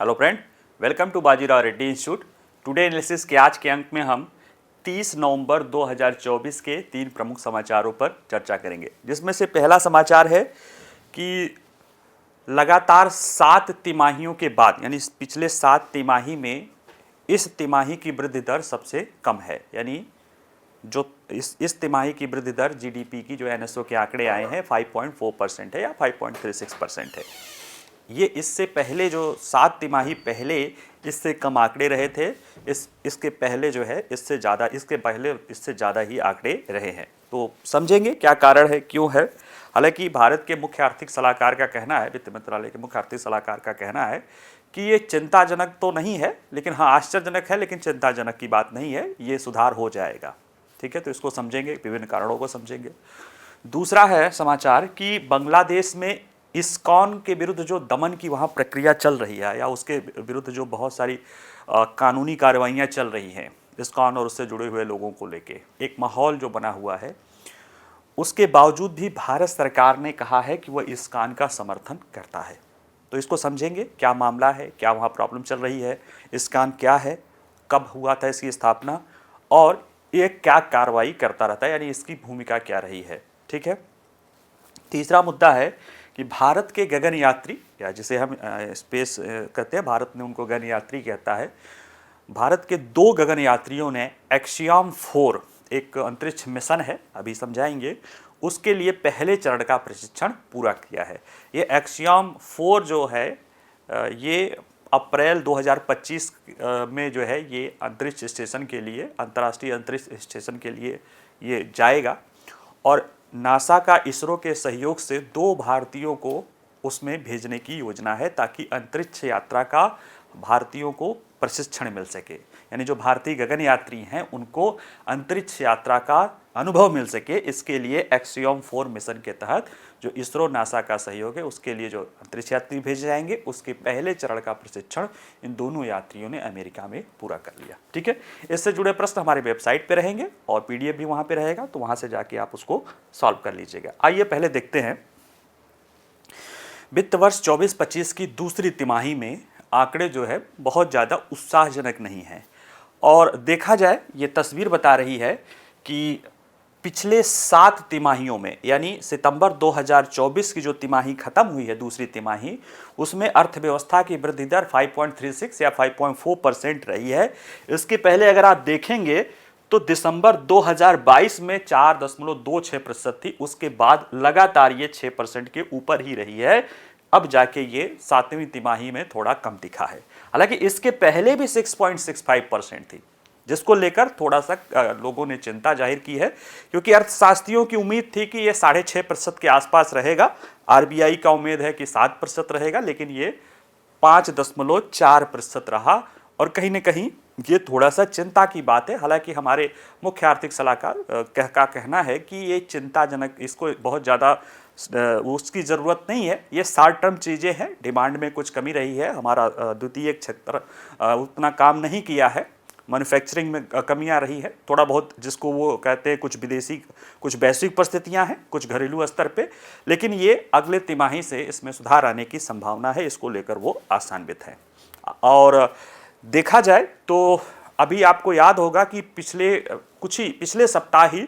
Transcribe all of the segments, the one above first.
Hello friend, welcome to Bajirao Reddy institute. Today analysis के आज के अंक में हम 30 नवंबर 2024 के 3 प्रमुख समाचारों पर चर्चा करेंगे, जिसमें से पहला समाचार है कि लगातार 7 तिमाहियों के बाद यानी पिछले 7 तिमाही में इस तिमाही की वृद्धि दर सबसे कम है। यानी जो इस तिमाही की वृद्धि दर जीडीपी की जो एनएसओ के आंकड़े आए हैं 5.4% है या 5.36% है। ये इससे पहले जो 7 तिमाही पहले इससे कम आंकड़े रहे थे, इसके पहले जो है इससे ज़्यादा, इसके पहले इससे ज़्यादा ही आंकड़े रहे हैं। तो समझेंगे क्या कारण है, क्यों है। हालांकि भारत के मुख्य आर्थिक सलाहकार का कहना है, वित्त मंत्रालय के मुख्य आर्थिक सलाहकार का कहना है कि ये चिंताजनक तो नहीं है, लेकिन हाँ आश्चर्यजनक है, लेकिन चिंताजनक की बात नहीं है, ये सुधार हो जाएगा। ठीक है, तो इसको समझेंगे, विभिन्न कारणों को समझेंगे। दूसरा है समाचार कि बांग्लादेश में इस्कॉन के विरुद्ध जो दमन की वहाँ प्रक्रिया चल रही है या उसके विरुद्ध जो बहुत सारी कानूनी कार्रवाइयाँ चल रही हैं इस्कॉन और उससे जुड़े हुए लोगों को लेके एक माहौल जो बना हुआ है, उसके बावजूद भी भारत सरकार ने कहा है कि वह इस्कॉन का समर्थन करता है। तो इसको समझेंगे, क्या मामला है, क्या वहाँ प्रॉब्लम चल रही है, इस्कॉन क्या है, कब हुआ था इसकी स्थापना और ये क्या कार्रवाई करता रहता है, यानी इसकी भूमिका क्या रही है। ठीक है। तीसरा मुद्दा है कि भारत के गगनयात्री, या जिसे हम स्पेस कहते हैं, भारत ने उनको गगनयात्री कहता है। भारत के 2 गगनयात्रियों ने एक्सियम 4 एक अंतरिक्ष मिशन है, अभी समझाएंगे, उसके लिए पहले चरण का प्रशिक्षण पूरा किया है। ये एक्सियम 4 जो है ये अप्रैल 2025 में जो है ये अंतरिक्ष स्टेशन के लिए, अंतर्राष्ट्रीय अंतरिक्ष स्टेशन के लिए ये जाएगा और नासा का इसरो के सहयोग से 2 भारतीयों को उसमें भेजने की योजना है ताकि अंतरिक्ष यात्रा का भारतीयों को प्रशिक्षण मिल सके। यानी जो भारतीय गगनयात्री हैं उनको अंतरिक्ष यात्रा का अनुभव मिल सके, इसके लिए एक्सियम 4 मिशन के तहत जो इसरो नासा का सहयोग है उसके लिए जो अंतरिक्ष यात्री भेजे जाएंगे, उसके पहले चरण का प्रशिक्षण इन दोनों यात्रियों ने अमेरिका में पूरा कर लिया। ठीक है, इससे जुड़े प्रश्न हमारे वेबसाइट पे रहेंगे और पीडीएफ भी वहाँ पे रहेगा, तो वहाँ से जाके आप उसको सॉल्व कर लीजिएगा। आइए पहले देखते हैं वित्त वर्ष 24-25 की दूसरी तिमाही में आंकड़े जो है बहुत ज़्यादा उत्साहजनक नहीं है। और देखा जाए ये तस्वीर बता रही है कि पिछले 7 तिमाहियों में, यानी सितंबर 2024 की जो तिमाही खत्म हुई है, दूसरी तिमाही, उसमें अर्थव्यवस्था की वृद्धि दर 5.36 या 5.4% रही है। इसके पहले अगर आप देखेंगे तो दिसंबर 2022 में 4.26% थी, उसके बाद लगातार ये 6% के ऊपर ही रही है। अब जाके ये 7वीं तिमाही में थोड़ा कम दिखा है। हालांकि इसके पहले भी 6.65% थी, जिसको लेकर थोड़ा सा लोगों ने चिंता जाहिर की है, क्योंकि अर्थशास्त्रियों की उम्मीद थी कि ये 6.5% के आसपास रहेगा। आरबीआई का उम्मीद है कि 7% रहेगा, लेकिन ये 5.4% रहा और कहीं ना कहीं ये थोड़ा सा चिंता की बात है। हालांकि हमारे मुख्य आर्थिक सलाहकार का कहना है कि ये चिंताजनक, इसको बहुत ज़्यादा उसकी ज़रूरत नहीं है, ये शॉर्ट टर्म चीज़ें हैं। डिमांड में कुछ कमी रही है, हमारा द्वितीय क्षेत्र उतना काम नहीं किया है, मैन्युफैक्चरिंग में कमियां रही है थोड़ा बहुत, जिसको वो कहते हैं कुछ विदेशी, कुछ वैश्विक परिस्थितियां हैं, कुछ घरेलू स्तर पे, लेकिन ये अगले तिमाही से इसमें सुधार आने की संभावना है, इसको लेकर वो आशान्वित है। और देखा जाए तो अभी आपको याद होगा कि पिछले सप्ताह ही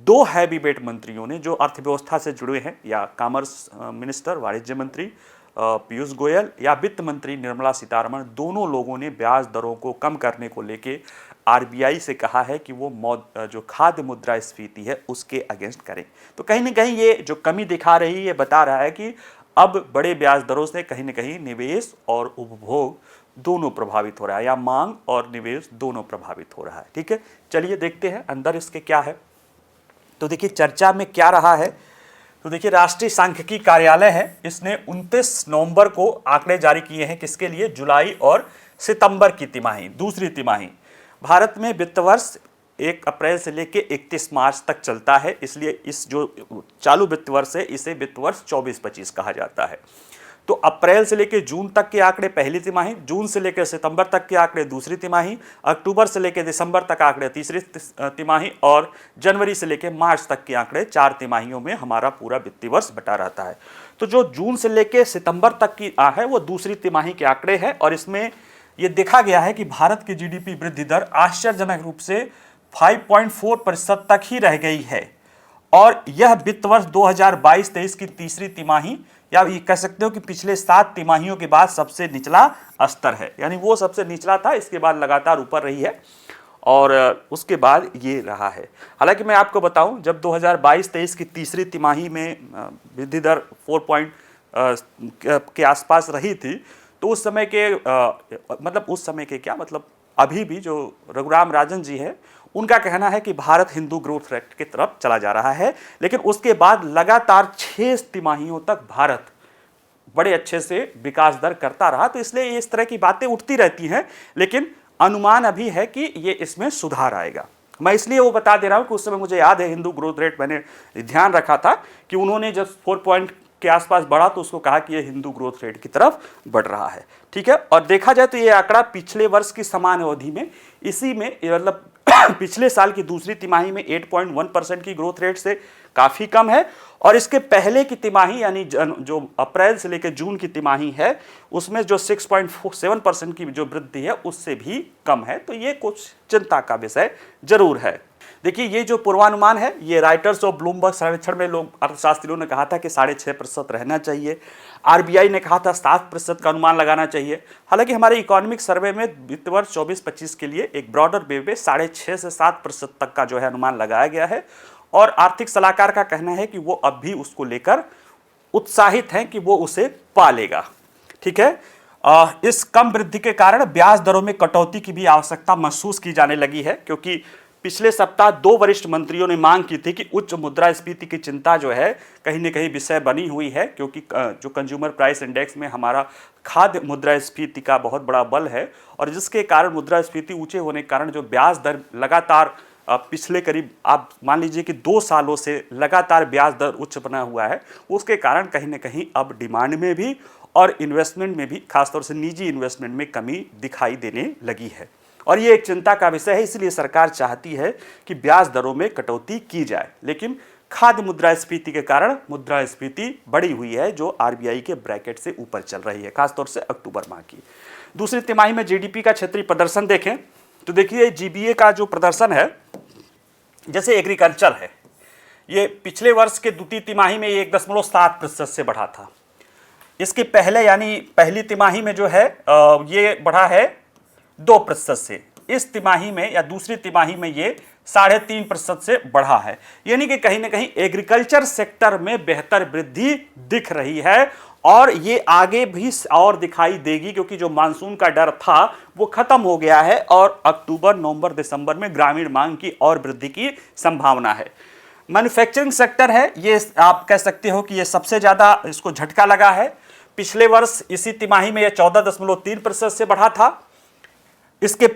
2 हैवी वेट मंत्रियों ने जो अर्थव्यवस्था से जुड़े हैं, या कॉमर्स मिनिस्टर, वाणिज्य मंत्री पीयूष गोयल या वित्त मंत्री निर्मला सीतारमण, दोनों लोगों ने ब्याज दरों को कम करने को लेके आरबीआई से कहा है कि वो जो खाद्य मुद्रास्फीति है उसके अगेंस्ट करें। तो कहीं ना कहीं ये जो कमी दिखा रही है, ये बता रहा है कि अब बड़े ब्याज दरों से कहीं ना कहीं निवेश और उपभोग दोनों प्रभावित हो रहा है, या मांग और निवेश दोनों प्रभावित हो रहा है। ठीक है, चलिए देखते हैं अंदर इसके क्या है। तो देखिए चर्चा में क्या रहा है। तो देखिए राष्ट्रीय सांख्यिकी कार्यालय है, इसने 29 नवंबर को आंकड़े जारी किए हैं, किसके लिए, जुलाई और सितंबर की तिमाही, दूसरी तिमाही। भारत में वित्त वर्ष 1 अप्रैल से लेकर 31 मार्च तक चलता है, इसलिए इस जो चालू वित्त वर्ष है इसे वित्त वर्ष 24-25 कहा जाता है। तो अप्रैल से लेकर जून तक के आंकड़े पहली तिमाही, जून से लेकर सितंबर तक के आंकड़े दूसरी तिमाही, अक्टूबर से लेकर दिसंबर तक आंकड़े तीसरी तिमाही और जनवरी से लेकर मार्च तक के आंकड़े 4 तिमाहियों में हमारा पूरा वित्तीय वर्ष बटा रहता है। तो जो जून से लेकर सितंबर तक की है वो दूसरी तिमाही के आंकड़े हैं और इसमें यह देखा गया है कि भारत की जीडीपी वृद्धि दर आश्चर्यजनक रूप से 5.4% तक ही रह गई है और यह वित्त वर्ष 2022-23 की तीसरी तिमाही या ये कह सकते हो कि पिछले 7 तिमाहियों के बाद सबसे निचला स्तर है, यानी वो सबसे निचला था, इसके बाद लगातार ऊपर रही है और उसके बाद ये रहा है। हालांकि मैं आपको बताऊं जब 2022-23 की तीसरी तिमाही में वृद्धि दर 4 के आसपास रही थी तो उस समय के मतलब उस समय के क्या मतलब अभी भी जो रघुराम राजन जी है उनका कहना है कि भारत हिंदू ग्रोथ रेट की तरफ चला जा रहा है, लेकिन उसके बाद लगातार 6 तिमाहियों तक भारत बड़े अच्छे से विकास दर करता रहा। तो इसलिए इस तरह की बातें उठती रहती हैं, लेकिन अनुमान अभी है कि ये इसमें सुधार आएगा। मैं इसलिए वो बता दे रहा हूं कि उस समय मुझे याद है हिंदू ग्रोथ रेट मैंने ध्यान रखा था कि उन्होंने जब 4 पॉइंट के आसपास बढ़ा तो उसको कहा कि ये हिंदू ग्रोथ रेट की तरफ बढ़ रहा है। ठीक है, और देखा जाए तो ये आंकड़ा पिछले वर्ष की समान अवधि में इसी में मतलब पिछले साल की दूसरी तिमाही में 8.1% की ग्रोथ रेट से काफी कम है और इसके पहले की तिमाही यानी जो अप्रैल से लेकर जून की तिमाही है उसमें जो 6.7% की जो वृद्धि है उससे भी कम है। तो ये कुछ चिंता का विषय जरूर है। देखिए ये जो पूर्वानुमान है ये राइटर्स ऑफ ब्लूमबर्ग सर्वेक्षण में लोग अर्थशास्त्रियों ने कहा था कि 6.5% रहना चाहिए। आरबीआई ने कहा था 7% का अनुमान लगाना चाहिए। हालांकि हमारे इकोनॉमिक सर्वे में वित्त वर्ष 24-25 के लिए एक ब्रॉडर वे में 6.5 से 7% तक का जो है अनुमान लगाया गया है और आर्थिक सलाहकार का कहना है कि वो अब भी उसको लेकर उत्साहित हैं कि वो उसे पा लेगा। ठीक है, इस कम वृद्धि के कारण ब्याज दरों में कटौती की भी आवश्यकता महसूस की जाने लगी है, क्योंकि पिछले सप्ताह 2 वरिष्ठ मंत्रियों ने मांग की थी कि उच्च मुद्रास्फीति की चिंता जो है कहीं न कहीं विषय बनी हुई है, क्योंकि जो कंज्यूमर प्राइस इंडेक्स में हमारा खाद्य मुद्रास्फीति का बहुत बड़ा बल है और जिसके कारण मुद्रास्फीति ऊंचे होने के कारण जो ब्याज दर लगातार पिछले करीब आप मान लीजिए कि 2 सालों से लगातार ब्याज दर उच्च बना हुआ है, उसके कारण कहीं न कहीं अब डिमांड में भी और इन्वेस्टमेंट में भी खासतौर से निजी इन्वेस्टमेंट में कमी दिखाई देने लगी है और ये एक चिंता का विषय है। इसलिए सरकार चाहती है कि ब्याज दरों में कटौती की जाए, लेकिन खाद्य मुद्रास्फीति के कारण मुद्रास्फीति बढ़ी हुई है जो आरबीआई के ब्रैकेट से ऊपर चल रही है, खासतौर से अक्टूबर माह की। दूसरी तिमाही में जीडीपी का क्षेत्रीय प्रदर्शन देखें तो देखिए जीबीए का जो प्रदर्शन है, जैसे एग्रीकल्चर है, ये पिछले वर्ष के द्वितीय तिमाही में 1.7% से बढ़ा था। इसके पहले यानी पहली तिमाही में जो है ये बढ़ा है 2% से। इस तिमाही में या दूसरी तिमाही में ये 3.5% से बढ़ा है, यानी कि कहीं ना कहीं एग्रीकल्चर सेक्टर में बेहतर वृद्धि दिख रही है और ये आगे भी और दिखाई देगी, क्योंकि जो मानसून का डर था वो खत्म हो गया है और अक्टूबर, नवंबर, दिसंबर में ग्रामीण मांग की और वृद्धि की संभावना है। मैन्युफैक्चरिंग सेक्टर है, ये आप कह सकते हो कि ये सबसे ज्यादा इसको झटका लगा है। पिछले वर्ष इसी तिमाही में यह 14.3% से बढ़ा था। इसके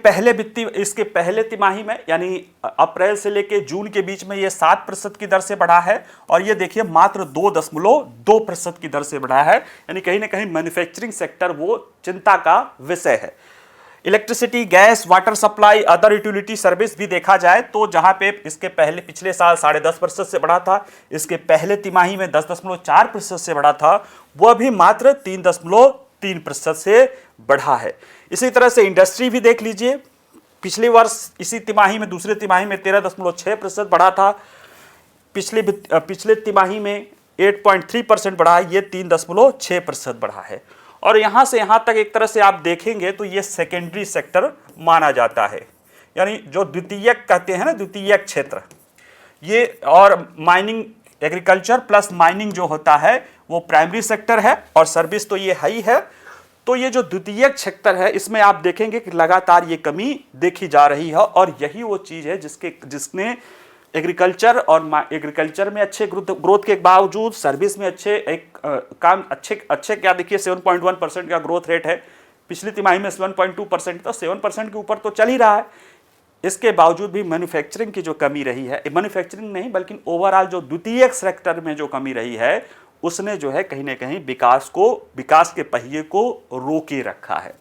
पहले तिमाही में यानी अप्रैल से लेकर जून के बीच में यह 7% की दर से बढ़ा है और ये देखिए मात्र 2.2% की दर से बढ़ा है, यानी कहीं ना कहीं मैन्युफैक्चरिंग सेक्टर वो चिंता का विषय है। Electricity, gas, water supply, other utility service भी देखा जाए तो जहां पे इसके पिछले साल 10.5% से बढ़ा था, इसके पहले तिमाही में 10.4% से बढ़ा था, वह भी मात्र 3.3% से बढ़ा है। इसी तरह से इंडस्ट्री भी देख लीजिए, पिछले वर्ष इसी तिमाही में दूसरे तिमाही में 13.6% बढ़ा था, पिछले तिमाही में 8.3% बढ़ा है, ये 3.6% बढ़ा है। और यहां से यहां तक एक तरह से आप देखेंगे तो ये सेकेंडरी सेक्टर माना जाता है, यानी जो द्वितीयक कहते हैं ना, द्वितीयक क्षेत्र, ये और माइनिंग, एग्रीकल्चर प्लस माइनिंग जो होता है वो प्राइमरी सेक्टर है और सर्विस तो ये है ही है। तो ये जो द्वितीयक क्षेत्र है इसमें आप देखेंगे कि लगातार ये कमी देखी जा रही है और यही वो चीज है जिसने एग्रीकल्चर में अच्छे ग्रोथ के बावजूद सर्विस में अच्छे क्या देखिए 7.1% का ग्रोथ रेट है, पिछली तिमाही में 7.2%, तो 7% के ऊपर तो चल ही रहा है। इसके बावजूद भी मैन्युफैक्चरिंग की जो कमी रही है, मैन्युफैक्चरिंग नहीं बल्कि ओवरऑल जो द्वितीयक सेक्टर में जो कमी रही है उसने जो है कहीं ना कहीं विकास के पहिए को रोके रखा है।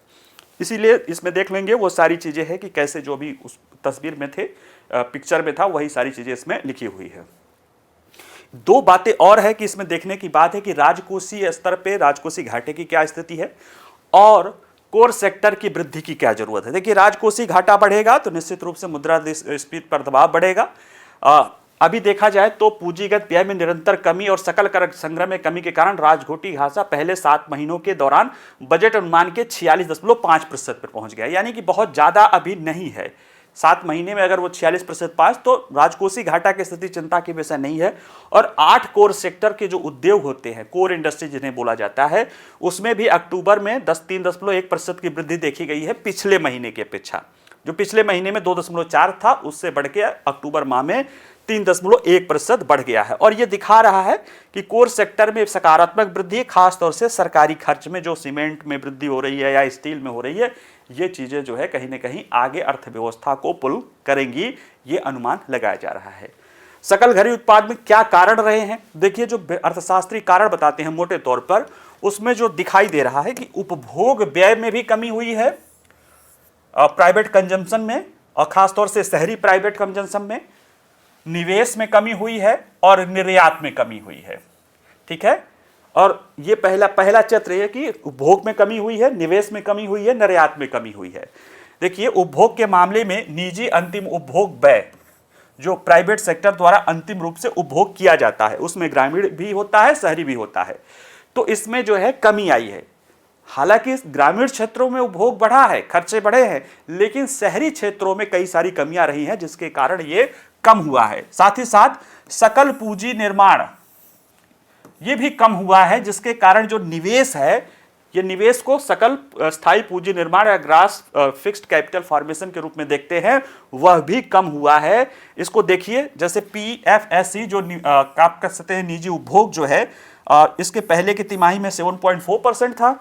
इसीलिए इसमें देख लेंगे वो सारी चीज़ें हैं कि कैसे जो भी उस तस्वीर में थे, पिक्चर में था, वही सारी चीज़ें इसमें लिखी हुई है। दो बातें और है कि इसमें देखने की बात है कि राजकोषीय स्तर पे राजकोषीय घाटे की क्या स्थिति है और कोर सेक्टर की वृद्धि की क्या जरूरत है। देखिए, राजकोषीय घाटा बढ़ेगा तो निश्चित रूप से मुद्रास्फीति पर दबाव बढ़ेगा। अभी देखा जाए तो पूंजीगत व्यय में निरंतर कमी और सकल कर संग्रह में कमी के कारण राजकोषीय घाटा पहले 7 महीनों के दौरान बजट अनुमान के 46.5% पर पहुंच गया, यानी कि बहुत ज्यादा अभी नहीं है। 7 महीने में अगर वो 46% पास, तो राजकोषीय घाटा की स्थिति चिंता की विषय नहीं है। और 8 कोर सेक्टर के जो उद्योग होते हैं, कोर इंडस्ट्री जिन्हें बोला जाता है, उसमें भी अक्टूबर में 3.1% की वृद्धि देखी गई है पिछले महीने की अपेक्षा। जो पिछले महीने में 2.4 था, उससे बढ़ के अक्टूबर माह में 3.1% बढ़ गया है। और यह दिखा रहा है कि कोर सेक्टर में सकारात्मक वृद्धि, खासतौर से सरकारी खर्च में जो सीमेंट में वृद्धि हो रही है या स्टील में हो रही है, ये चीजें जो है कहीं ना कहीं आगे अर्थव्यवस्था को पुल करेंगी, ये अनुमान लगाया जा रहा है। सकल घरेलू उत्पाद में क्या कारण रहे हैं? देखिए, जो अर्थशास्त्री कारण बताते हैं मोटे तौर पर, उसमें जो दिखाई दे रहा है कि उपभोग व्यय में भी कमी हुई है, प्राइवेट कंजम्पशन में, और खासतौर से शहरी प्राइवेट कंजम्पशन में, निवेश में कमी हुई है और निर्यात में कमी हुई है। ठीक है, और ये पहला चित्र है कि उपभोग में कमी हुई है, निवेश में कमी हुई है, निर्यात में कमी हुई है। देखिए, उपभोग के मामले में निजी अंतिम उपभोग व्यय, जो प्राइवेट सेक्टर द्वारा अंतिम रूप से उपभोग किया जाता है, उसमें ग्रामीण भी होता है, शहरी भी होता है, तो इसमें जो है कमी आई है। हालांकि ग्रामीण क्षेत्रों में उपभोग बढ़ा है, खर्चे बढ़े हैं, लेकिन शहरी क्षेत्रों में कई सारी कमियां रही हैं, जिसके कारण ये कम हुआ है। साथ ही साथ सकल पूंजी निर्माण ये भी कम हुआ है, जिसके कारण जो निवेश है, ये निवेश को सकल स्थायी पूंजी निर्माण या ग्रास फिक्स्ड कैपिटल फॉर्मेशन के रूप में देखते हैं, वह भी कम हुआ है। इसको देखिए, जैसे PFSC जो आप कह सकते हैं निजी उपभोग जो है, इसके पहले की तिमाही में 7.4% था,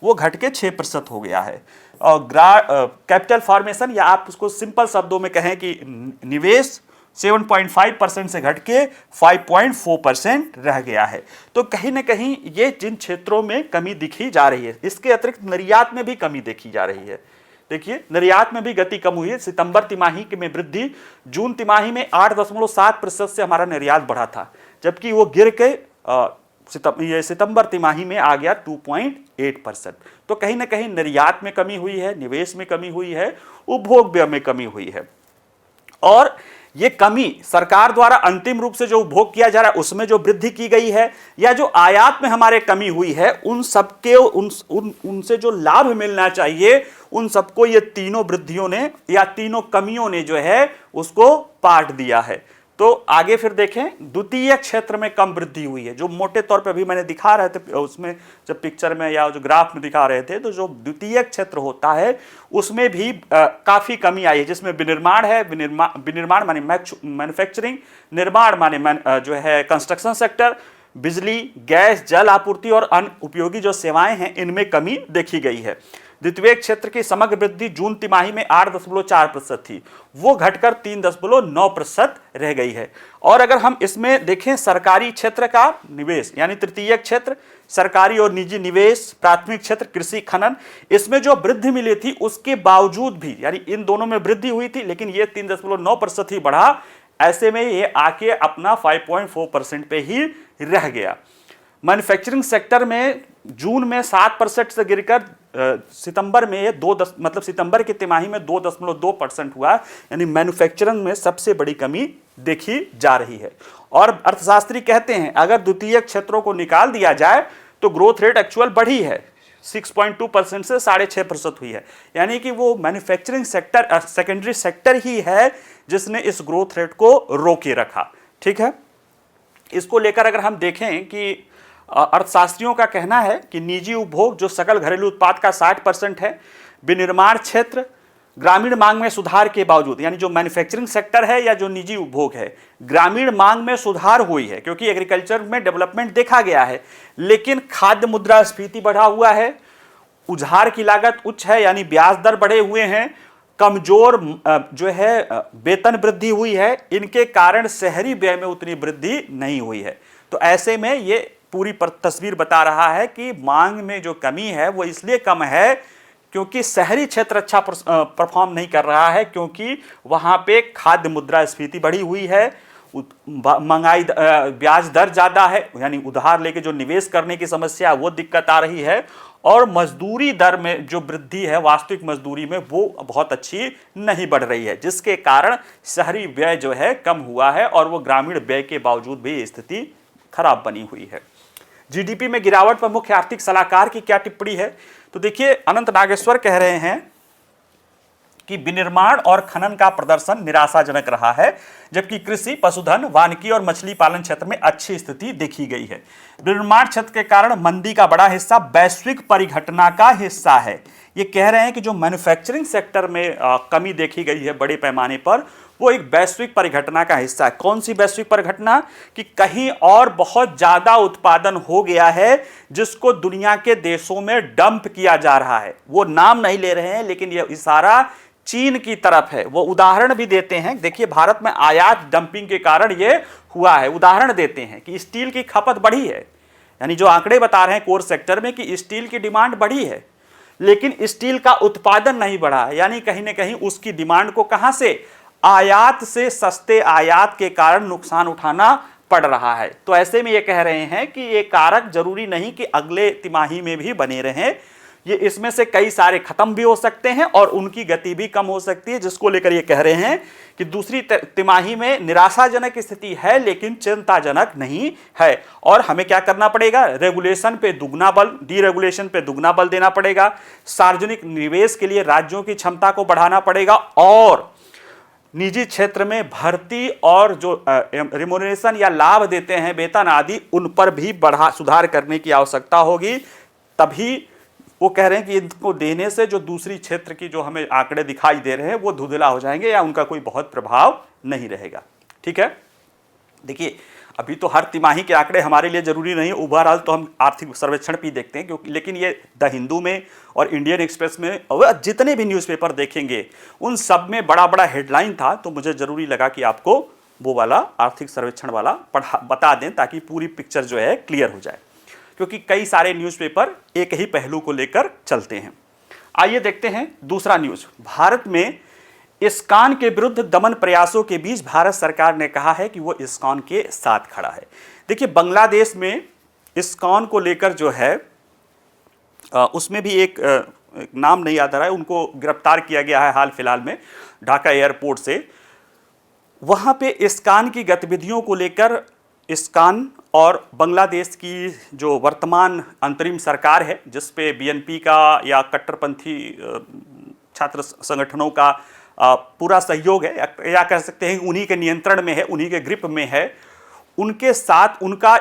वो घट के 6% हो गया है। और कैपिटल फॉर्मेशन, या आप उसको सिंपल शब्दों में कहें कि निवेश 7.5% से घट के 5.4% रह गया है। तो कहीं ना कहीं ये जिन क्षेत्रों में कमी दिखी जा रही है, इसके अतिरिक्त निर्यात में भी कमी देखी जा रही है। देखिए, निर्यात में भी गति कम हुई है। सितंबर तिमाही में वृद्धि, जून तिमाही में 8.7% से हमारा निर्यात बढ़ा था, जबकि वो गिर के सितंबर तिमाही में आ गया 2.8%। तो कहीं ना कहीं निर्यात में कमी हुई है, निवेश में कमी हुई है, उपभोग व्यय में कमी हुई है। और ये कमी सरकार द्वारा अंतिम रूप से जो उपभोग किया जा रहा है उसमें जो वृद्धि की गई है, या जो आयात में हमारे कमी हुई है, उन सबके उनसे जो लाभ मिलना चाहिए, उन सबको ये तीनों वृद्धियों ने या तीनों कमियों ने जो है उसको पाट दिया है। तो आगे फिर देखें, द्वितीय क्षेत्र में कम वृद्धि हुई है, जो मोटे तौर पे अभी मैंने दिखा रहे थे उसमें, जब पिक्चर में या जो ग्राफ में दिखा रहे थे, तो जो द्वितीय क्षेत्र होता है उसमें भी काफी कमी आई है, जिसमें विनिर्माण है, विनिर्माण माने मैन्युफैक्चरिंग, निर्माण माने जो है कंस्ट्रक्शन सेक्टर, बिजली, गैस, जल आपूर्ति और अन्य उपयोगी जो सेवाएं हैं, इनमें कमी देखी गई है। द्वितीय क्षेत्र की समग्र वृद्धि जून तिमाही में 8.4% थी, वो घटकर 3.9% रह गई है। और अगर हम इसमें देखें सरकारी क्षेत्र का निवेश, यानी तृतीय क्षेत्र, सरकारी और निजी निवेश, प्राथमिक क्षेत्र कृषि खनन, इसमें जो वृद्धि मिली थी उसके बावजूद भी, यानी इन दोनों में वृद्धि हुई थी, लेकिन ये 3.9% ही बढ़ा। ऐसे में ये आके अपना 5.4% पे ही रह गया। मैन्युफैक्चरिंग सेक्टर में जून में 7% से गिरकर सितंबर में ये सितंबर की तिमाही में 2.2% हुआ, यानी मैन्युफैक्चरिंग में सबसे बड़ी कमी देखी जा रही है। और अर्थशास्त्री कहते हैं अगर द्वितीय क्षेत्रों को निकाल दिया जाए तो ग्रोथ रेट एक्चुअल बढ़ी है, 6.2% से 6.5% हुई है, यानी कि वो मैन्युफैक्चरिंग सेक्टर सेकेंडरी सेक्टर ही है जिसने इस ग्रोथ रेट को रोके रखा। ठीक है, इसको लेकर अगर हम देखें कि अर्थशास्त्रियों का कहना है कि निजी उपभोग जो सकल घरेलू उत्पाद का 60% है, विनिर्माण क्षेत्र ग्रामीण मांग में सुधार के बावजूद, यानी जो मैन्युफैक्चरिंग सेक्टर है या जो निजी उपभोग है, ग्रामीण मांग में सुधार हुई है क्योंकि एग्रीकल्चर में डेवलपमेंट देखा गया है, लेकिन खाद्य मुद्रास्फीति बढ़ा हुआ है, उधार की लागत उच्च है यानी ब्याज दर बढ़े हुए हैं, कमजोर जो है वेतन वृद्धि हुई है, इनके कारण शहरी व्यय में उतनी वृद्धि नहीं हुई है। तो ऐसे में ये पूरी तस्वीर बता रहा है कि मांग में जो कमी है वो इसलिए कम है क्योंकि शहरी क्षेत्र अच्छा परफॉर्म नहीं कर रहा है, क्योंकि वहाँ पे खाद्य मुद्रास्फीति बढ़ी हुई है, महंगाई, ब्याज दर ज़्यादा है, यानी उधार लेके जो निवेश करने की समस्या वो दिक्कत आ रही है, और मजदूरी दर में जो वृद्धि है वास्तविक मजदूरी में वो बहुत अच्छी नहीं बढ़ रही है, जिसके कारण शहरी व्यय जो है कम हुआ है और वो ग्रामीण व्यय के बावजूद भी स्थिति खराब बनी हुई है। जीडीपी में गिरावट पर मुख्य आर्थिक सलाहकार की क्या टिप्पणी है? तो देखिए, अनंत नागेश्वर कह रहे हैं कि विनिर्माण और खनन का प्रदर्शन निराशाजनक रहा है, जबकि कृषि, पशुधन, वानिकी और मछली पालन क्षेत्र में अच्छी स्थिति देखी गई है। विनिर्माण क्षेत्र के कारण मंदी का बड़ा हिस्सा वैश्विक परिघटना का हिस्सा है। ये कह रहे हैं कि जो मैन्युफैक्चरिंग सेक्टर में कमी देखी गई है बड़े पैमाने पर, वो एक वैश्विक परिघटना का हिस्सा है। कौन सी वैश्विक परिघटना? कि कहीं और बहुत ज्यादा उत्पादन हो गया है जिसको दुनिया के देशों में डंप किया जा रहा है। वो नाम नहीं ले रहे हैं, लेकिन ये इशारा चीन की तरफ है। वो उदाहरण भी देते हैं, देखिए भारत में आयात डंपिंग के कारण ये हुआ है। उदाहरण देते हैं कि स्टील की खपत बढ़ी है, यानी जो आंकड़े बता रहे हैं कोर सेक्टर में कि स्टील की डिमांड बढ़ी है, लेकिन स्टील का उत्पादन नहीं बढ़ा है, यानी कहीं ना कहीं उसकी डिमांड को कहां से, आयात से, सस्ते आयात के कारण नुकसान उठाना पड़ रहा है। तो ऐसे में ये कह रहे हैं कि ये कारक जरूरी नहीं कि अगले तिमाही में भी बने रहें, ये इसमें से कई सारे खत्म भी हो सकते हैं और उनकी गति भी कम हो सकती है, जिसको लेकर ये कह रहे हैं कि दूसरी तिमाही में निराशाजनक स्थिति है लेकिन चिंताजनक नहीं है। और हमें क्या करना पड़ेगा? रेगुलेशन पे दुगना बल, डीरेगुलेशन पे दुगना बल देना पड़ेगा। सार्वजनिक निवेश के लिए राज्यों की क्षमता को बढ़ाना पड़ेगा और निजी क्षेत्र में भर्ती और जो रिम्यूनरेशन या लाभ देते हैं, वेतन आदि, उन पर भी सुधार करने की आवश्यकता होगी। तभी वो कह रहे हैं कि इनको देने से जो दूसरी क्षेत्र की जो हमें आंकड़े दिखाई दे रहे हैं वो धुंधला हो जाएंगे या उनका कोई बहुत प्रभाव नहीं रहेगा। ठीक है, देखिए अभी तो हर तिमाही के आंकड़े हमारे लिए जरूरी नहीं है, ओवरऑल तो हम आर्थिक सर्वेक्षण भी देखते हैं, क्योंकि लेकिन ये द हिंदू में और इंडियन एक्सप्रेस में और जितने भी न्यूज़पेपर देखेंगे उन सब में बड़ा बड़ा हेडलाइन था, तो मुझे जरूरी लगा कि आपको वो वाला आर्थिक सर्वेक्षण वाला बता दें ताकि पूरी पिक्चर जो है क्लियर हो जाए, क्योंकि कई सारे न्यूज़पेपर एक ही पहलू को लेकर चलते हैं। आइए देखते हैं दूसरा न्यूज़। भारत में इस्कॉन के विरुद्ध दमन प्रयासों के बीच भारत सरकार ने कहा है कि वो इस्कॉन के साथ खड़ा है। देखिए, बांग्लादेश में इस्कॉन को लेकर जो है उसमें भी एक नाम नहीं याद आ रहा है, उनको गिरफ्तार किया गया है हाल फिलहाल में ढाका एयरपोर्ट से। वहाँ पे इस्कॉन की गतिविधियों को लेकर इस्कॉन और बांग्लादेश की जो वर्तमान अंतरिम सरकार है, जिस पे बीएनपी का या कट्टरपंथी छात्र संगठनों का पूरा सहयोग है, या कह सकते हैं उन्हीं के नियंत्रण में है, उन्हीं के ग्रिप में है, उनके साथ उनका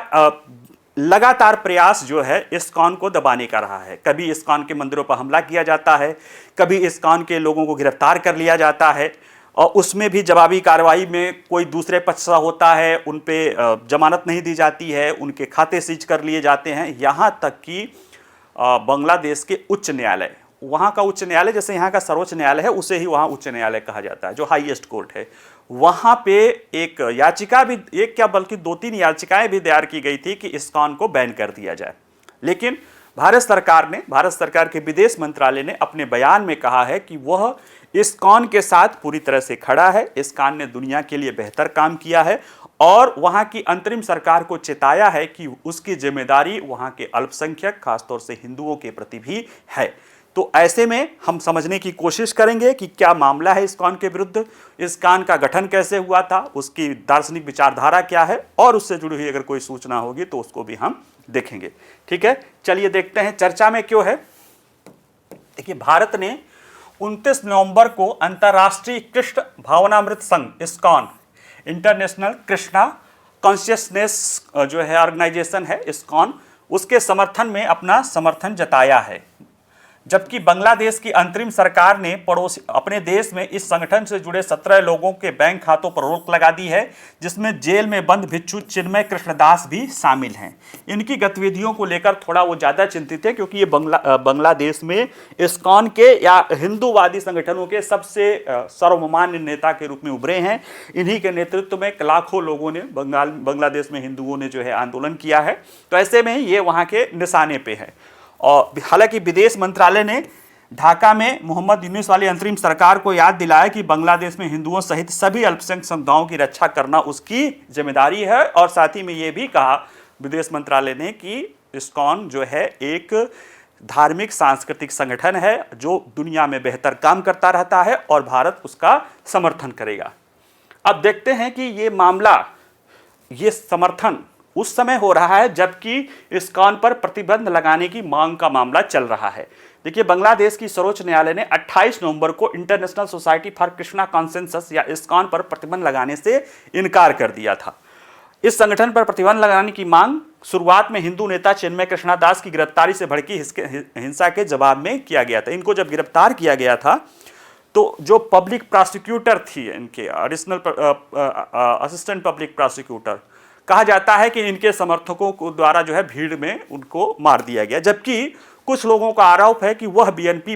लगातार प्रयास जो है इस्कॉन को दबाने का रहा है। कभी इस्कॉन के मंदिरों पर हमला किया जाता है, कभी इस्कॉन के लोगों को गिरफ्तार कर लिया जाता है, और उसमें भी जवाबी कार्रवाई में कोई दूसरे पक्ष का होता है, उन पे जमानत नहीं दी जाती है, उनके खाते सीज कर लिए जाते हैं। यहाँ तक कि बांग्लादेश के उच्च न्यायालय, वहाँ का उच्च न्यायालय जैसे यहाँ का सर्वोच्च न्यायालय है, उसे ही वहाँ उच्च न्यायालय कहा जाता है, जो हाईएस्ट कोर्ट है, वहाँ पे एक याचिका भी, एक क्या बल्कि 2-3 याचिकाएं भी दायर की गई थी कि इस्कॉन को बैन कर दिया जाए। लेकिन भारत सरकार के विदेश मंत्रालय ने अपने बयान में कहा है कि वह इस्कॉन के साथ पूरी तरह से खड़ा है। इस्कॉन ने दुनिया के लिए बेहतर काम किया है और वहाँ की अंतरिम सरकार को चेताया है कि उसकी जिम्मेदारी वहाँ के अल्पसंख्यक, खासतौर से हिंदुओं के प्रति भी है। तो ऐसे में हम समझने की कोशिश करेंगे कि क्या मामला है इस्कॉन के विरुद्ध, इस्कॉन का गठन कैसे हुआ था, उसकी दार्शनिक विचारधारा क्या है, और उससे जुड़ी हुई अगर कोई सूचना होगी तो उसको भी हम देखेंगे। ठीक है, चलिए देखते हैं चर्चा में क्यों है। देखिए, भारत ने 29 नवंबर को अंतर्राष्ट्रीय कृष्ण भावनामृत संघ इस्कॉन, इंटरनेशनल कृष्णा कॉन्शियसनेस जो है ऑर्गेनाइजेशन है इस्कॉन, उसके समर्थन में अपना समर्थन जताया है। जबकि बांग्लादेश की अंतरिम सरकार ने पड़ोसी अपने देश में इस संगठन से जुड़े 17 लोगों के बैंक खातों पर रोक लगा दी है, जिसमें जेल में बंद भिक्षु चिन्मय कृष्णदास भी शामिल हैं। इनकी गतिविधियों को लेकर थोड़ा वो ज़्यादा चिंतित है, क्योंकि ये बांग्लादेश में इस्कॉन के या हिंदूवादी संगठनों के सबसे सर्वमान्य नेता के रूप में उभरे हैं। इन्हीं के नेतृत्व में लाखों लोगों ने बांग्लादेश में हिंदुओं ने जो है आंदोलन किया है। तो ऐसे में ये वहाँ के निशाने पे है। और हालांकि विदेश मंत्रालय ने ढाका में मोहम्मद यूनुस वाली अंतरिम सरकार को याद दिलाया कि बांग्लादेश में हिंदुओं सहित सभी अल्पसंख्यक समुदायों की रक्षा करना उसकी जिम्मेदारी है। और साथ ही में ये भी कहा विदेश मंत्रालय ने कि इस्कॉन जो है एक धार्मिक सांस्कृतिक संगठन है जो दुनिया में बेहतर काम करता रहता है और भारत उसका समर्थन करेगा। अब देखते हैं कि ये मामला, ये समर्थन उस समय हो रहा है जबकि इस्कॉन पर प्रतिबंध लगाने की मांग का मामला चल रहा है। देखिए, बांग्लादेश की सर्वोच्च न्यायालय ने 28 नवंबर को international society for Krishna consensus या इस्कॉन पर प्रतिबंध लगाने से इनकार कर दिया था। इस संगठन पर प्रतिबंध लगाने की मांग शुरुआत में हिंदू नेता चिन्मय कृष्णदास की गिरफ्तारी से भड़की हिंसा के जवाब में किया गया था। इनको जब गिरफ्तार किया गया था तो जो पब्लिक प्रोसिक्यूटर थी, इनके एडिशनल असिस्टेंट पब्लिक प्रोसिक्यूटर, कहा जाता है कि इनके समर्थकों को द्वारा जो है भीड़ में उनको मार दिया गया। जबकि कुछ लोगों का आरोप है कि वह बीएनपी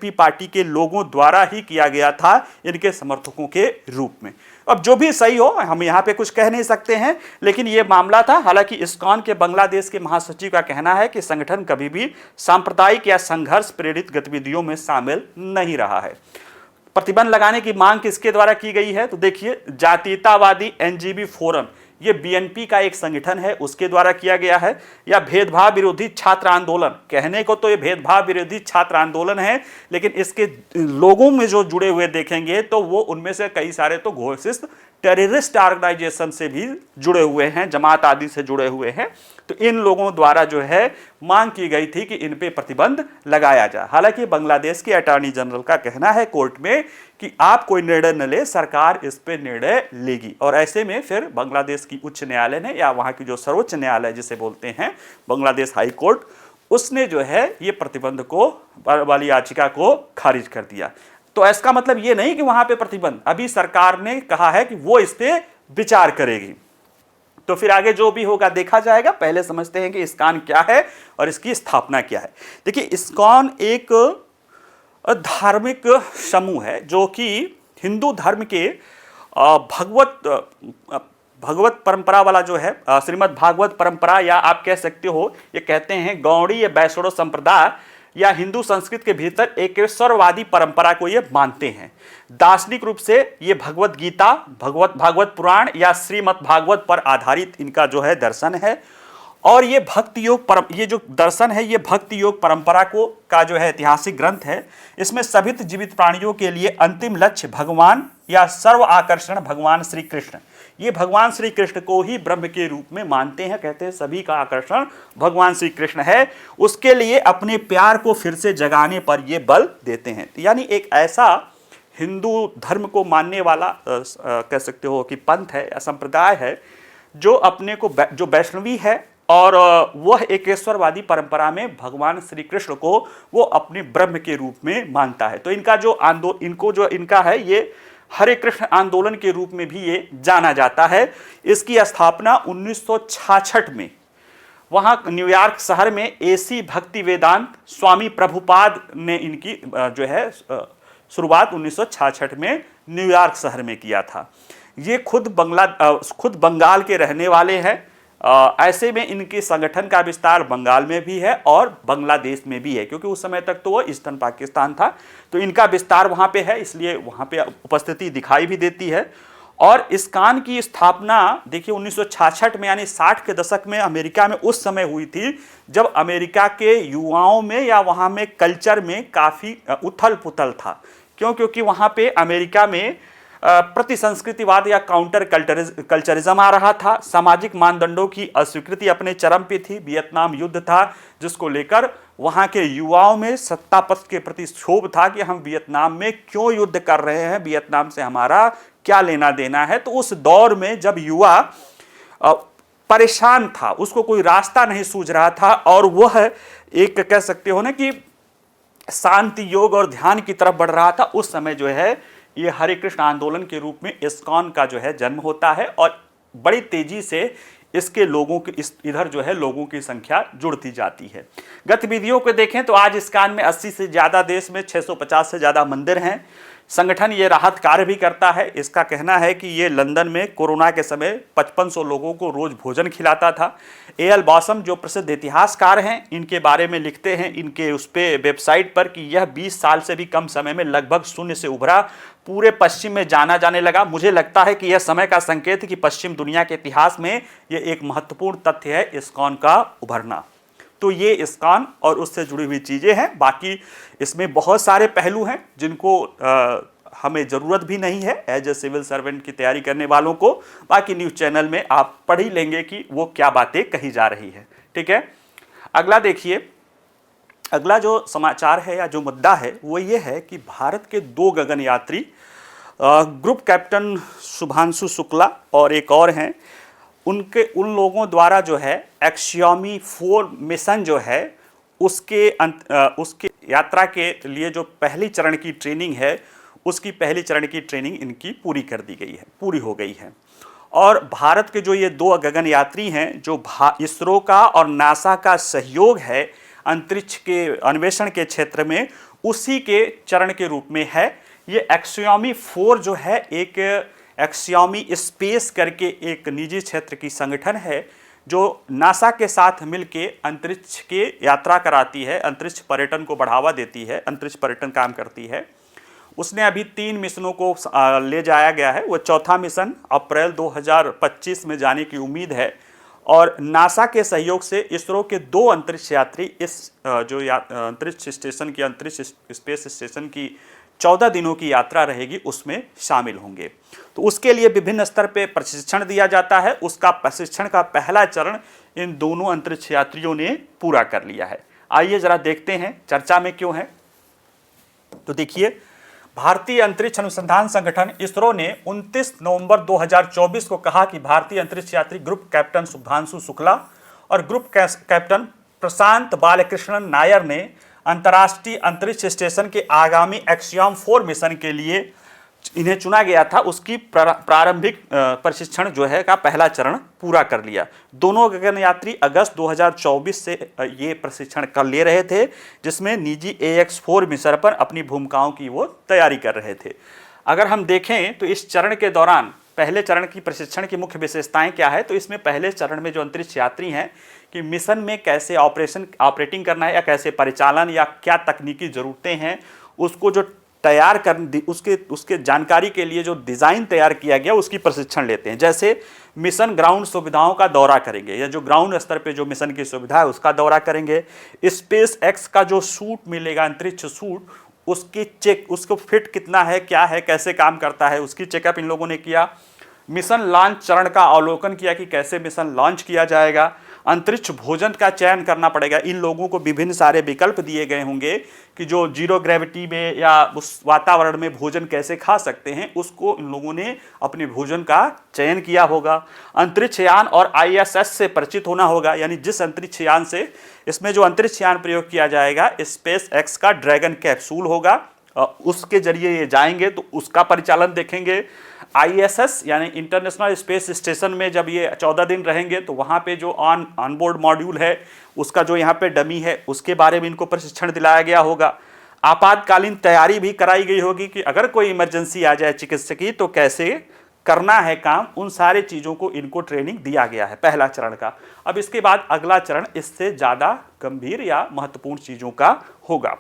पार्टी के लोगों द्वारा ही किया गया था, इनके समर्थकों के रूप में। अब जो भी सही हो, हम यहाँ पे कुछ कह नहीं सकते हैं, लेकिन ये मामला था। हालांकि इस्कॉन के बांग्लादेश के महासचिव का कहना है कि संगठन कभी भी सांप्रदायिक या संघर्ष प्रेरित गतिविधियों में शामिल नहीं रहा है। प्रतिबंध लगाने की मांग किसके द्वारा की गई है? तो देखिए, जातीयतावादी एनजीबी फोरम, ये बीएनपी का एक संगठन है, उसके द्वारा किया गया है। या भेदभाव विरोधी छात्र आंदोलन, कहने को तो ये भेदभाव विरोधी छात्र आंदोलन है, लेकिन इसके लोगों में जो जुड़े हुए देखेंगे तो वो उनमें से कई सारे तो घोषित टेररिस्ट ऑर्गेनाइजेशन से भी जुड़े हुए हैं, जमात आदि से जुड़े हुए हैं। तो इन लोगों द्वारा जो है मांग की गई थी कि इन पे प्रतिबंध लगाया जाए। हालांकि बांग्लादेश के अटॉर्नी जनरल का कहना है कोर्ट में कि आप कोई निर्णय न ले, सरकार इस पे निर्णय लेगी। और ऐसे में फिर बांग्लादेश की उच्च न्यायालय ने, या वहां की जो सर्वोच्च न्यायालय जिसे बोलते हैं बांग्लादेश हाई कोर्ट, उसने जो है ये प्रतिबंध को वाली याचिका को खारिज कर दिया। तो इसका मतलब ये नहीं कि वहां पे प्रतिबंध, अभी सरकार ने कहा है कि वो इस पे विचार करेगी। तो फिर आगे जो भी होगा देखा जाएगा। पहले समझते हैं कि इस्कॉन क्या है और इसकी स्थापना क्या है। देखिए, इस्कॉन एक धार्मिक समूह है जो कि हिंदू धर्म के भगवत परंपरा वाला जो है, श्रीमद् भागवत परंपरा, या आप कह सकते हो ये कहते हैं गौड़ीय वैष्णव संप्रदाय या हिंदू संस्कृति के भीतर एकेश्वरवादी परंपरा को ये मानते हैं। दार्शनिक रूप से ये भगवत गीता, भागवत पुराण या श्रीमद् भागवत पर आधारित इनका जो है दर्शन है। और ये भक्ति योग ये जो दर्शन है, ये भक्ति योग परंपरा का जो है ऐतिहासिक ग्रंथ है। इसमें सभी जीवित प्राणियों के लिए अंतिम लक्ष्य भगवान या सर्व आकर्षण भगवान श्री कृष्ण, ये भगवान श्री कृष्ण को ही ब्रह्म के रूप में मानते हैं। कहते हैं सभी का आकर्षण भगवान श्री कृष्ण है, उसके लिए अपने प्यार को फिर से जगाने पर ये बल देते हैं। यानी एक ऐसा हिंदू धर्म को मानने वाला कह सकते हो कि पंथ है या संप्रदाय है जो अपने को जो वैष्णवी है और वह एकेश्वरवादी परंपरा में भगवान श्री कृष्ण को वो अपने ब्रह्म के रूप में मानता है। तो इनका जो इनका है ये हरे कृष्ण आंदोलन के रूप में भी ये जाना जाता है। इसकी स्थापना 1966 में वहाँ न्यूयॉर्क शहर में एसी भक्ति वेदांत स्वामी प्रभुपाद ने इनकी जो है शुरुआत 1966 में न्यूयॉर्क शहर में किया था। ये खुद बंगाल के रहने वाले हैं। ऐसे में इनके संगठन का विस्तार बंगाल में भी है और बांग्लादेश में भी है, क्योंकि उस समय तक तो वो ईस्टर्न पाकिस्तान था, तो इनका विस्तार वहाँ पे है, इसलिए वहाँ पे उपस्थिति दिखाई भी देती है। और इस्कॉन की स्थापना देखिए 1966 में, यानी 60 के दशक में अमेरिका में उस समय हुई थी, जब अमेरिका के युवाओं में या वहाँ में कल्चर में काफ़ी उथल पुथल था। क्योंकि वहाँ पे अमेरिका में प्रति संस्कृतिवाद या काउंटर कल्चरिज्म आ रहा था। सामाजिक मानदंडों की अस्वीकृति अपने चरम पे थी। वियतनाम युद्ध था जिसको लेकर वहाँ के युवाओं में सत्तापक्ष के प्रति क्षोभ था कि हम वियतनाम में क्यों युद्ध कर रहे हैं, वियतनाम से हमारा क्या लेना देना है। तो उस दौर में जब युवा परेशान था, उसको कोई रास्ता नहीं सूझ रहा था, और वह एक कह सकते हो ना कि शांति योग और ध्यान की तरफ बढ़ रहा था, उस समय जो है ये हरे कृष्ण आंदोलन के रूप में इस्कॉन का जो है जन्म होता है और बड़ी तेजी से इसके लोगों की इधर जो है लोगों की संख्या जुड़ती जाती है। गतिविधियों को देखें तो आज इस्कॉन में 80 से ज़्यादा देश में 650 से ज़्यादा मंदिर हैं। संगठन ये राहत कार्य भी करता है। इसका कहना है कि ये लंदन में कोरोना के समय 5500 लोगों को रोज भोजन खिलाता था। एल बॉसम जो प्रसिद्ध इतिहासकार हैं, इनके बारे में लिखते हैं इनके उस पे वेबसाइट पर कि यह 20 साल से भी कम समय में लगभग शून्य से उभरा, पूरे पश्चिम में जाना जाने लगा। मुझे लगता है कि यह समय का संकेत है कि पश्चिम दुनिया के इतिहास में यह एक महत्वपूर्ण तथ्य है, इस्कॉन का उभरना। तो ये इस्कॉन और उससे जुड़ी हुई चीज़ें हैं। बाकी इसमें बहुत सारे पहलू हैं जिनको हमें ज़रूरत भी नहीं है एज ए सिविल सर्वेंट की तैयारी करने वालों को। बाकी न्यूज़ चैनल में आप पढ़ ही लेंगे कि वो क्या बातें कही जा रही है। ठीक है, अगला देखिए, अगला जो समाचार है या जो मुद्दा है वो ये है कि भारत के 2 गगनयात्री ग्रुप कैप्टन शुभांशु शुक्ला और एक और हैं, उन लोगों द्वारा जो है एक्सियोमी 4 मिशन जो है उसके यात्रा के लिए जो पहली चरण की ट्रेनिंग है, उसकी पहली चरण की ट्रेनिंग इनकी पूरी हो गई है। और भारत के जो ये 2 गगनयात्री हैं, जो इसरो का और नासा का सहयोग है अंतरिक्ष के अन्वेषण के क्षेत्र में, उसी के चरण के रूप में है। ये एक्सियोमी 4 जो है एक एक्सियोमी स्पेस करके एक निजी क्षेत्र की संगठन है जो नासा के साथ मिलके अंतरिक्ष के यात्रा कराती है, अंतरिक्ष पर्यटन को बढ़ावा देती है, अंतरिक्ष पर्यटन काम करती है। उसने अभी 3 मिशनों को ले जाया गया है। वो चौथा मिशन अप्रैल 2025 में जाने की उम्मीद है। और नासा के सहयोग से इसरो के 2 अंतरिक्ष यात्री इस जो अंतरिक्ष स्टेशन की अंतरिक्ष स्पेस स्टेशन की 14 दिनों की यात्रा रहेगी उसमें शामिल होंगे। तो उसके लिए विभिन्न स्तर पे प्रशिक्षण दिया जाता है। उसका प्रशिक्षण का पहला चरण इन दोनों अंतरिक्ष यात्रियों ने पूरा कर लिया है। आइए जरा देखते हैं चर्चा में क्यों है। तो देखिए, भारतीय अंतरिक्ष अनुसंधान संगठन इसरो ने 29 नवंबर 2024 को कहा कि भारतीय अंतरिक्ष यात्री ग्रुप कैप्टन शुभांशु शुक्ला और ग्रुप कैप्टन प्रशांत बालकृष्णन नायर ने अंतर्राष्ट्रीय अंतरिक्ष स्टेशन के आगामी एक्सियोम 4 मिशन के लिए इन्हें चुना गया था, उसकी प्रारंभिक प्रशिक्षण जो है का पहला चरण पूरा कर लिया। दोनों गगनयात्री अगस्त 2024 से ये प्रशिक्षण कर ले रहे थे, जिसमें निजी AX4 मिशन पर अपनी भूमिकाओं की वो तैयारी कर रहे थे। अगर हम देखें तो इस चरण के दौरान पहले चरण की प्रशिक्षण की मुख्य विशेषताएं क्या है, तो इसमें पहले चरण में जो अंतरिक्ष यात्री हैं कि मिशन में कैसे ऑपरेटिंग करना है या कैसे परिचालन या क्या तकनीकी ज़रूरतें हैं उसको जो तैयार कर उसके जानकारी के लिए जो डिज़ाइन तैयार किया गया उसकी प्रशिक्षण लेते हैं। जैसे मिशन ग्राउंड सुविधाओं का दौरा करेंगे या जो ग्राउंड स्तर पे जो मिशन की सुविधा है उसका दौरा करेंगे। स्पेस एक्स का जो सूट मिलेगा, अंतरिक्ष सूट, उसको फिट कितना है, क्या है, कैसे काम करता है, उसकी चेकअप इन लोगों ने किया। मिशन लॉन्च चरण का अवलोकन किया कि कैसे मिशन लॉन्च किया जाएगा। अंतरिक्ष भोजन का चयन करना पड़ेगा। इन लोगों को विभिन्न सारे विकल्प दिए गए होंगे कि जो जीरो ग्रेविटी में या उस वातावरण में भोजन कैसे खा सकते हैं, उसको इन लोगों ने अपने भोजन का चयन किया होगा। अंतरिक्ष यान और ISS से परिचित होना होगा, यानी जिस अंतरिक्ष यान से, इसमें जो अंतरिक्ष यान प्रयोग किया जाएगा स्पेस एक्स का ड्रैगन कैप्सूल होगा, उसके जरिए ये जाएंगे तो उसका परिचालन देखेंगे। ISS यानी इंटरनेशनल स्पेस स्टेशन में जब ये 14 दिन रहेंगे तो वहाँ पे जो ऑनबोर्ड मॉड्यूल है उसका जो यहाँ पे डमी है उसके बारे में इनको प्रशिक्षण दिलाया गया होगा। आपातकालीन तैयारी भी कराई गई होगी कि अगर कोई इमरजेंसी आ जाए चिकित्सकीय तो कैसे करना है काम, उन सारे चीज़ों को इनको ट्रेनिंग दिया गया है पहला चरण का। अब इसके बाद अगला चरण इससे ज़्यादा गंभीर या महत्वपूर्ण चीज़ों का होगा।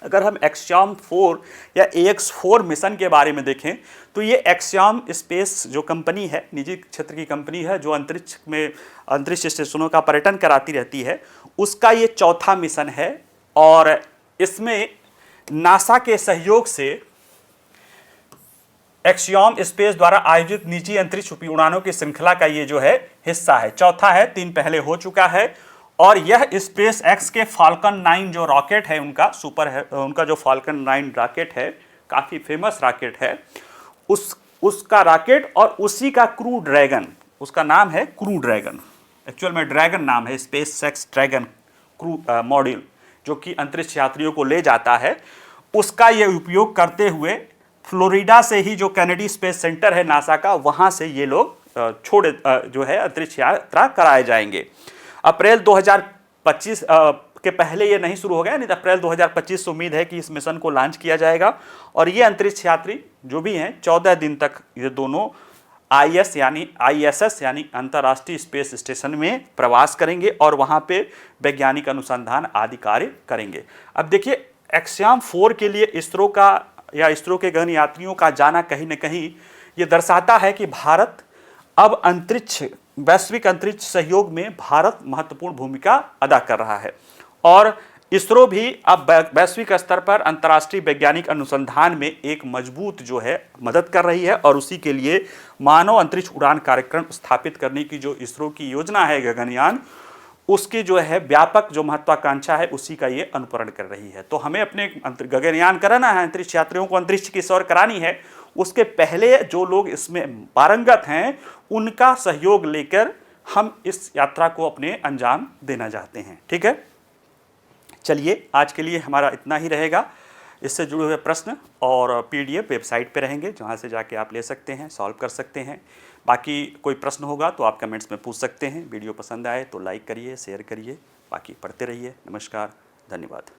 अगर हम एक्सियोम 4 या AX4 मिशन के बारे में देखें तो ये एक्सियोम स्पेस जो कंपनी है, निजी क्षेत्र की कंपनी है जो अंतरिक्ष में अंतरिक्ष स्टेशनों का पर्यटन कराती रहती है, उसका ये चौथा मिशन है। और इसमें नासा के सहयोग से एक्सियोम स्पेस द्वारा आयोजित निजी अंतरिक्ष उड़ानों की श्रृंखला का ये जो है हिस्सा है। चौथा है, 3 पहले हो चुका है। और यह स्पेस एक्स के फाल्कन 9 जो रॉकेट है उनका जो फाल्कन 9 रॉकेट है, काफ़ी फेमस रॉकेट है, उसका रॉकेट और उसी का क्रू ड्रैगन, उसका नाम है क्रू ड्रैगन, एक्चुअल में ड्रैगन नाम है, space x dragon crew module, जो कि अंतरिक्ष यात्रियों को ले जाता है, उसका ये उपयोग करते हुए फ्लोरिडा से ही जो कैनेडी स्पेस सेंटर है नासा का, वहां से ये लोग जो है अंतरिक्ष यात्रा कराए जाएंगे। अप्रैल 2025 के पहले ये नहीं शुरू हो गया, नहीं तो अप्रैल 2025 से उम्मीद है कि इस मिशन को लॉन्च किया जाएगा। और ये अंतरिक्ष यात्री जो भी हैं 14 दिन तक ये दोनों ISS यानी अंतर्राष्ट्रीय स्पेस स्टेशन में प्रवास करेंगे और वहां पे वैज्ञानिक अनुसंधान आदि कार्य करेंगे। अब देखिए, एक्सयाम 4 के लिए इसरो का या इसरो के गगन यात्रियों का जाना कहीं ना कहीं ये दर्शाता है कि भारत अब वैश्विक अंतरिक्ष सहयोग में भारत महत्वपूर्ण भूमिका अदा कर रहा है और इसरो भी अब वैश्विक स्तर पर अंतर्राष्ट्रीय वैज्ञानिक अनुसंधान में एक मजबूत जो है मदद कर रही है और उसी के लिए मानव अंतरिक्ष उड़ान कार्यक्रम स्थापित करने की जो इसरो की योजना है गगनयान, उसकी जो है व्यापक जो महत्वाकांक्षा है उसी का ये अनुकरण कर रही है। तो हमें अपने गगनयान कराना है, अंतरिक्ष यात्रियों को अंतरिक्ष की सैर करानी है, उसके पहले जो लोग इसमें पारंगत हैं उनका सहयोग लेकर हम इस यात्रा को अपने अंजाम देना चाहते हैं। ठीक है, चलिए आज के लिए हमारा इतना ही रहेगा। इससे जुड़े हुए प्रश्न और PDF वेबसाइट पे रहेंगे, जहाँ से जाके आप ले सकते हैं, सॉल्व कर सकते हैं। बाकी कोई प्रश्न होगा तो आप कमेंट्स में पूछ सकते हैं। वीडियो पसंद आए तो लाइक करिए, शेयर करिए, बाकी पढ़ते रहिए। नमस्कार, धन्यवाद।